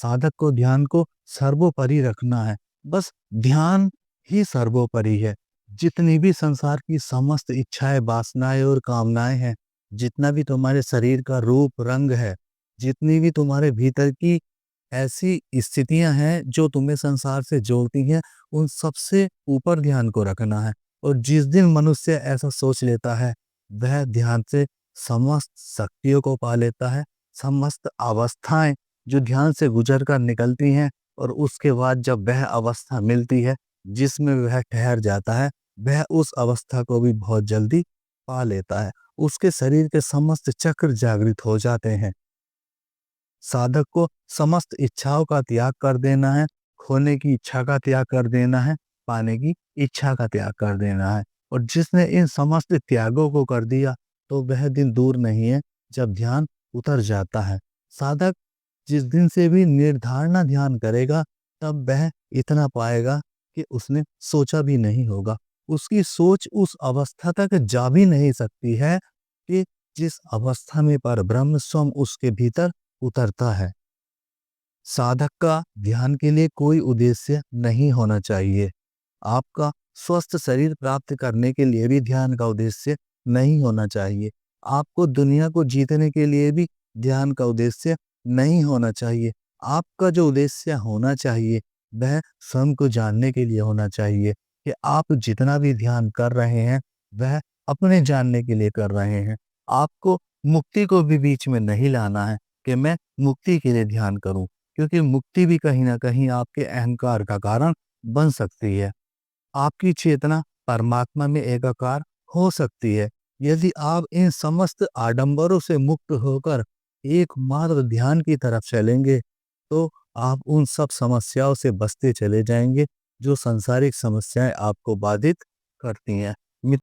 साधक को ध्यान को सर्वोपरि रखना है। बस ध्यान ही सर्वोपरि है। जितनी भी संसार की समस्त इच्छाएँ, वासनाएँ और कामनाएँ हैं, जितना भी तुम्हारे शरीर का रूप, रंग है, जितनी भी तुम्हारे भीतर की ऐसी स्थितियाँ हैं जो तुम्हें संसार से जोड़ती हैं, उन सबसे ऊपर ध्यान को रखना है। और जिस दिन मनुष्य ऐसा सोच लेता है, वह ध्यान से समस्त शक्तियों को पा लेता है। समस्त अवस्थाएँ जो ध्यान से गुजर कर निकलती हैं और उसके बाद जब वह अवस्था मिलती है, जिसमें वह ठहर जाता है, वह उस अवस्था को भी बहुत जल्दी पा लेता है। उसके शरीर के समस्त चक्र जागृत हो जाते हैं। साधक को समस्त इच्छाओं का त्याग कर देना है, खोने की इच्छा का त्याग कर देना है, पाने की इच्छा का त्याग कर देना है। और जिसने इन समस्त त्यागों को कर दिया, तो वह दिन दूर नहीं है जब ध्यान उतर जाता है। साधक जिस दिन से भी निर्धारणा ध्यान करेगा, तब वह इतना पाएगा कि उसने सोचा भी नहीं होगा। उसकी सोच उस अवस्था तक जा भी नहीं सकती है कि जिस अवस्था में परब्रह्म स्वयं उसके भीतर उतरता है। साधक का ध्यान के लिए कोई उद्देश्य नहीं होना चाहिए। आपका स्वस्थ शरीर प्राप्त करने के लिए भी ध्यान का उद्देश्य नहीं होना चाहिए। आपको दुनिया को जीतने के लिए भी ध्यान का उद्देश्य नहीं होना चाहिए। आपका जो उद्देश्य होना चाहिए, वह स्वयं को जानने के लिए होना चाहिए कि आप जितना भी ध्यान कर रहे हैं, वह अपने जानने के लिए कर रहे हैं। आपको मुक्ति को भी बीच में नहीं लाना है कि मैं मुक्ति के लिए ध्यान करूं, क्योंकि मुक्ति भी कहीं न कहीं आपके अहंकार का कारण बन सकती है। आपकी चेतना परमात्मा में एकाकार हो सकती है। यदि आप इन समस्त आडंबरों से मुक्त होकर एकमात्र ध्यान की तरफ चलेंगे, तो आप उन सब समस्याओं से बचते चले जाएँगे, जो सांसारिक समस्याएँ आपको बाधित करती हैं।